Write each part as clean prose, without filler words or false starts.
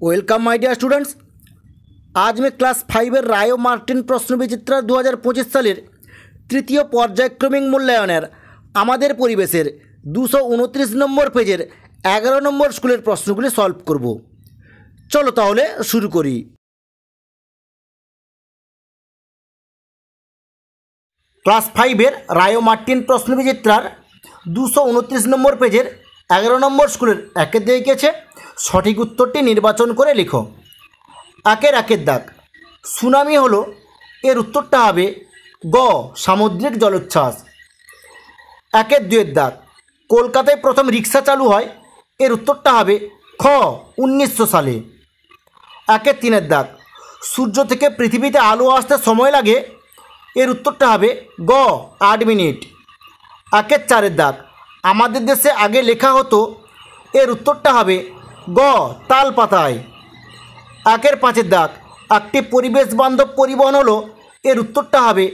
Welcome my dear students. आज मैं class 5 राय Martin प्रश्न विचित्रा 2025 सालेर तृतीय पर्यायक्रमिक मूल्यायनेर आमादेर परिवेशेर 229 नम्बर पेजेर 11 नम्बर स्कूलेर प्रश्नगुली सल्व करब। चलो ताहले शुरू करी। क्लास 5 राय मार्टिन प्रश्न विचित्रार 229 नम्बर पेजेर 11 नम्बर स्कूलेर एकेर दिके गेছে सठिक उत्तरटी निर्वाचन करे लिखो। एकेर एकेर दाग सुनामी हलो एर उत्तरटा हबे ग सामुद्रिक जलोच्छ्वास। एकेर दुइয়ের दाग कलकाताय प्रथम रिक्शा चालू हय एर उत्तरटा हबे ख 1900 साले। एकेर तीनेर दाग सूर्य थेके पृथिवीते आलो आसते समय लागे एर उत्तरटा हबे ग 8 मिनिट। एकेर चारेर दाग आमादेर देशे आगे लेखा हतो एर उत्तरटा हबे ग ताल पाताय। एकेर पाँचेर दाग एकटी परिवेश बान्धव परिवहन हलो एर उत्तरटा हबे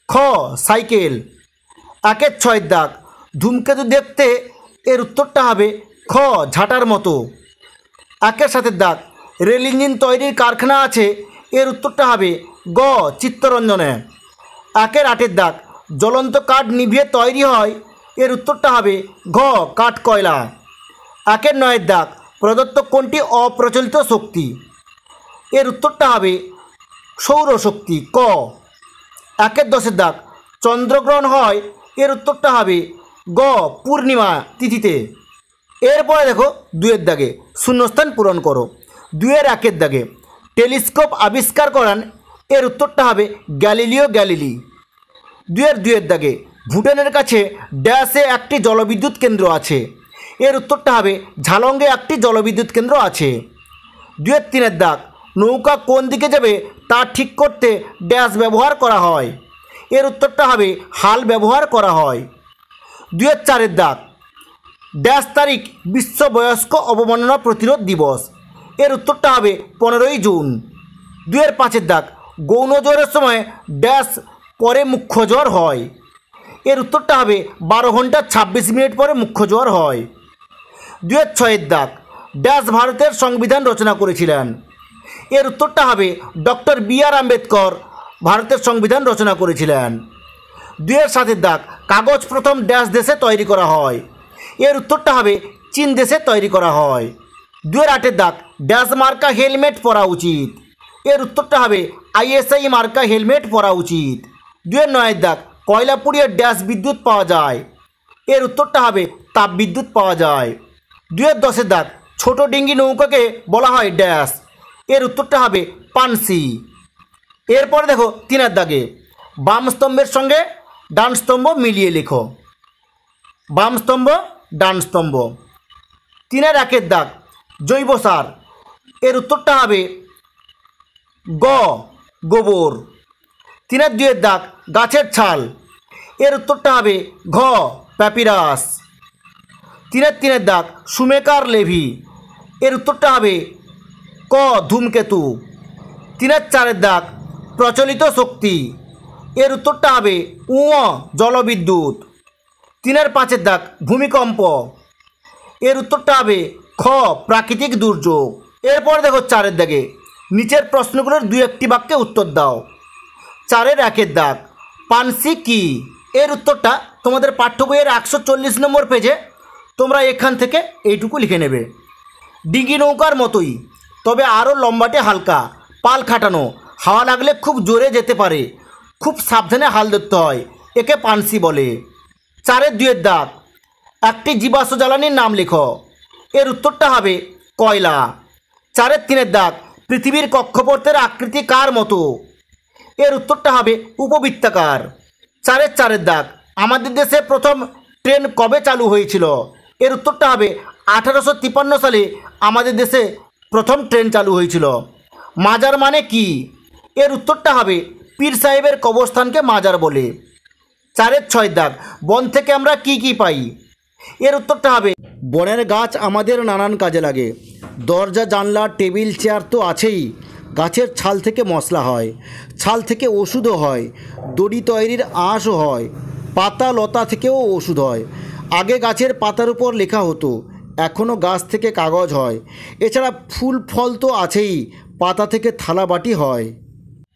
ख साइकेल। एकेर छयेर दाग धूमकेतु देखते एर उत्तरटा हबे ख झाटार मतो। एकेर सातेर दाग रेल इंजिन तैरिर कारखाना आछे एर उत्तरटा हबे ग चित्तरंजने। एकेर आठेर दाग ज्वलंत काठ निभिये तैरी हय एर उत्तरटा हबे घ काठ कयला। एकेर नयेर दाग प्रदत्त कोनटी अप्रचलित शक्ति एर उत्तरटा हबे सौरशक्ति क। एकेर दशेर दाग चंद्रग्रहण हय एर उत्तरटा हबे ग पूर्णिमा तिथिते। एरपर देखो दुइয়ের दागे शून्यस्थान पूरण करो। दुइয়ের एकेर दागे टेलिस्कोप आविष्कार करान एर उत्तरटा हबे ग्यालिलियो ग्यालिली। दुइয়ের दागे भूटानेर काछे डैशे एकटी जलविद्युत केंद्र आछे एर उत्तरटा हबे झालंगे एकटी जलविद्युत केंद्र आछे। दुइয়ের तीनेर दाग नौका कोन दिके जाबे ता ठीक करते डैश व्यवहार करा हय एर उत्तरटा हबे हाल व्यवहार करा हय। दुइয়ের चारेर दाग डैश तारीख विश्व बयस्क अवमानना प्रतिरोध दिवस एर उत्तरटा हबे 15 जून। दुइয়ের पाँचेर दाग गौण ज्वरेर समय डैश परे मुख्य ज्वर हय एर उत्तरटा हबे 12 घंटा 26 मिनट परे मुख्य ज्वर हय। दुइয়ের छयेर दाग डैश भारतेर संविधान रचना करेছিলেন एर उत्तरटा हबे डॉक्टर बी.आर. आम्बेडकर भारतेर संविधान रचना करेছিলেন। दुइয়ের सातेर दाग कागज प्रथम डैश देशे तैरी करा हय एर उत्तरटा हबे चीन देशे तैरी करा हय। दुइয়ের आठेर दाग डैश मार्का हेलमेट परा उचित एर उत्तरटा हबे ISI मार्का हेलमेट परा उचित। दुइয়ের नयेर दाग कयला पुड़िये डैश विद्युत पाওয়া যায় एर उत्तरटा हबे ताप विद्युत पाওয়া যায়। दुइয়ের दशेर दाग छोटो डिंगी नौकाके बला हय डैश एर उत्तरटा हबे पानसी। एरपर देखो तीनेर दागे बाम स्तम्भेर संगे डान स्तम्भ मिलिए लिखो। बाम स्तम्भ डान स्तम्भ। तीनेर एकेर दाग जैव सार एर उत्तरटा हबे ग गोबर। तीनेर दुइয়ের दाग गाछेर छाल एर उत्तरटा हबे घ प्यापिरास। तीनेर तीनेर दाग शुमेकार लेभि एर उत्तरटा हबे क धूमकेतु। तीनेर चारेर दाग प्रचलित शक्ति एर उत्तरटा हबे उ जलविद्युत। तीनेर पाँचेर दाग भूमिकम्प एर उत्तरटा हबे ख प्राकृतिक दुर्योग। एरपर देखो चारेर दागे नीचेर प्रश्नगुलोर दुई एकटी वाक्ये उत्तर दाओ। चारेर एकेर दाग पानसी की एर उत्तरटा तोमादेर पाठ्य बोइयेर 140 नम्बर पेजे तोमरा एखान थेके एइटुकु लिखे नेबे। डिंगी नौकार मतोई तबे आरो लम्बाटे हालका पाल खाटानो हावा लागले खूब जोरे जेते पारे खूब साबधाने हाल धरते हय एके पानसी बोले। चारेर दुइয়ের दाग एकटी जीवाश्म জ্বালানির नाम लिखो एर उत्तरटा हबे कयला। चारेर तीनेर दाग पृथिवीर कक्षपथेर आकृति कार मतो एर उत्तरटा हबे उपबृत्ताकार। चारेर चारेर दाग आमादेर देशे प्रथम ट्रेन कबे चालू हयेछिलो एर उत्तरटा हबे 1853 साले आमादेर देशे प्रथम ट्रेन चालू हयेछिलो। माजार माने कि एर उत्तरटा हबे पीर साहेबेर कबरस्थानके माजार बोले। चारेर छयेर दाग बन थेके आमरा कि पाई एर उत्तरटा हबे बनेर गाछ आमादेर नानान काजे लागे। दरजा जानला टेबिल चेयार तो आछेई गाछेर छाल थेके मशला हय छाल थेके ओषुधो हय दড়ি तैरिर आँशो हय पाता लता थेकेও ओषुध हय। आगे गाछेर पातार उपर लेखा हतो এখনও গাছ থেকে কাগজ হয়। এছাড়া ফুল ফল তো আছেই, পাতা থেকে থালা বাটি হয়।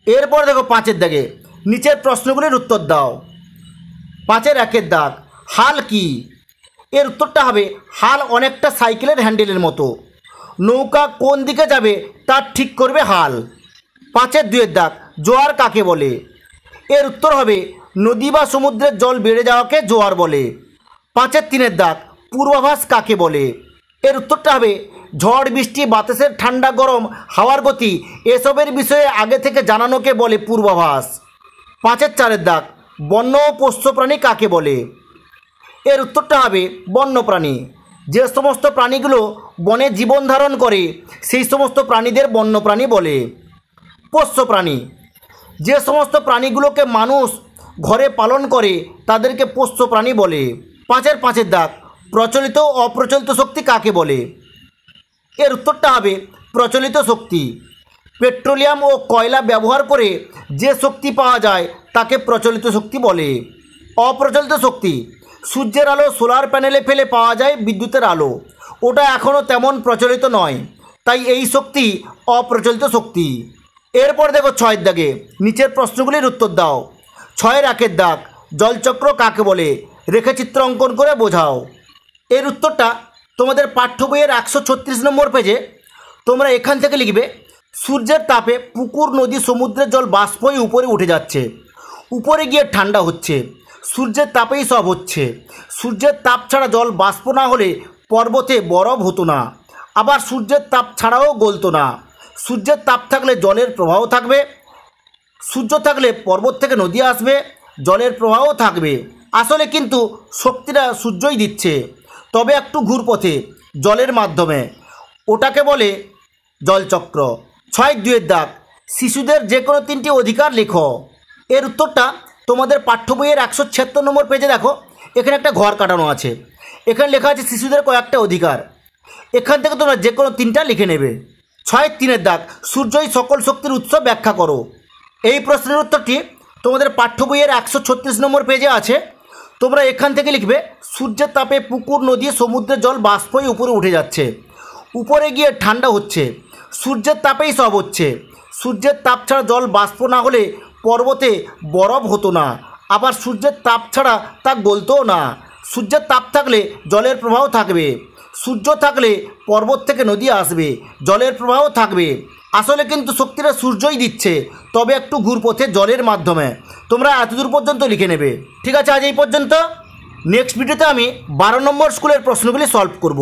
এরপর দেখো 5-এর দাগে, নিচের প্রশ্নগুলির উত্তর দাও। 5-এর 1-এর দাগ, হাল কি? এর উত্তরটা হবে হাল অনেকটা সাইকেলের হ্যান্ডেলের মতো। নৌকা কোন দিকে যাবে তা ঠিক করবে হাল। 5-এর 2-এর দাগ, জোয়ার কাকে বলে? এর উত্তর হবে নদী বা সমুদ্রের জল বেড়ে যাওয়াকে জোয়ার বলে। 5-এর 3-এর দাগ, পূর্বাভাস কাকে বলে? এর উত্তরটা হবে ঝড় বৃষ্টি, বাতাসের ঠান্ডা গরম, হাওয়ার গতি এসবের বিষয়ে আগে থেকে জানানোকে বলে পূর্বাভাস। 5-এর 4-এর দাগ, বন্য ও পোষ্য প্রাণী কাকে বলে? এর উত্তরটা হবে বন্যপ্রাণী। যে সমস্ত প্রাণীগুলো বনে জীবন ধারণ করে সেই সমস্ত প্রাণীদের বন্যপ্রাণী বলে। পোষ্য প্রাণী, যে সমস্ত প্রাণীগুলোকে মানুষ ঘরে পালন করে তাদেরকে পোষ্য প্রাণী বলে। 5-এর 5-এর দাগ, প্রচলিত ও অপ্রচলিত শক্তি কাকে বলে? এর উত্তরটা হবে প্রচলিত শক্তি। পেট্রোলিয়াম ও কয়লা ব্যবহার করে যে শক্তি পাওয়া যায় তাকে প্রচলিত শক্তি বলে। অপ্রচলিত শক্তি, সূর্যের আলো সোলার প্যানেলে ফেলে পাওয়া যায় বিদ্যুতের আলো, ওটা এখনও তেমন প্রচলিত নয়, তাই এই শক্তি অপ্রচলিত শক্তি। এরপর দেখো 6-এর দাগে, নিচের প্রশ্নগুলির উত্তর দাও। 6-এর 1-এর দাগ, জলচক্র কাকে বলে? রেখাচিত্র অঙ্কন করে বোঝাও। এর উত্তরটা তোমাদের পাঠ্য বইয়ের 136 নম্বর পেজে তোমরা এখান থেকে লিখবে, সূর্যের তাপে পুকুর, নদী, সমুদ্রের জল বাষ্প হয়ে উপরে উঠে যাচ্ছে, উপরে গিয়ে ঠান্ডা হচ্ছে, সূর্যের তাপেই সব হচ্ছে। সূর্যের তাপ ছাড়া জল বাষ্প না হলে পর্বতে বরফ হতো না, আবার সূর্যের তাপ ছাড়াও গলতো না। সূর্যের তাপ থাকলে জলের প্রবাহ থাকবে, সূর্য থাকলে পর্বত থেকে নদী আসবে, জলের প্রবাহও থাকবে। আসলে কিন্তু শক্তিটা সূর্যই দিচ্ছে, তবে একটু ঘুরপথে জলের মাধ্যমে, ওটাকে বলে জলচক্র। 6-এর 2-এর দাগ, শিশুদের যে কোনো 3টি অধিকার লেখো। এর উত্তরটা তোমাদের পাঠ্য বইয়ের 176 নম্বর পেজে দেখো, এখানে একটা ঘর কাটানো আছে, এখানে লেখা আছে শিশুদের কয়েকটা অধিকার। এখান থেকে তোমরা যে কোনো 3টা লিখে নেবে। 6-এর 3-এর দাগ, সূর্যই সকল শক্তির উৎস, ব্যাখ্যা করো। এই প্রশ্নের উত্তরটি তোমাদের পাঠ্য বইয়ের 136 নম্বর পেজে আছে, তোমরা এখান থেকে লিখবে, সূর্যের তাপে পুকুর, নদী, সমুদ্রের জল বাষ্প হয়ে উপরে উঠে যাচ্ছে, উপরে গিয়ে ঠান্ডা হচ্ছে, সূর্যের তাপেই সব হচ্ছে। সূর্যের তাপ ছাড়া জল বাষ্প না হলে পর্বতে বরফ হতো না, আবার সূর্যের তাপ ছাড়া তা গলতও না। সূর্যের তাপ থাকলে জলের প্রবাহ থাকবে, সূর্য থাকলে পর্বত থেকে নদী আসবে, জলের প্রবাহ থাকবে। আসলে কিন্তু শক্তিটা সূর্যই দিচ্ছে, তবে একটু ঘুরপথে জলের মাধ্যমে। তোমরা এতদূর পর্যন্ত লিখে নেবে। ঠিক আছে, আজ এই পর্যন্ত। নেক্সট ভিডিওতে আমি 12 নম্বর স্কুলের প্রশ্নগুলি সলভ করব।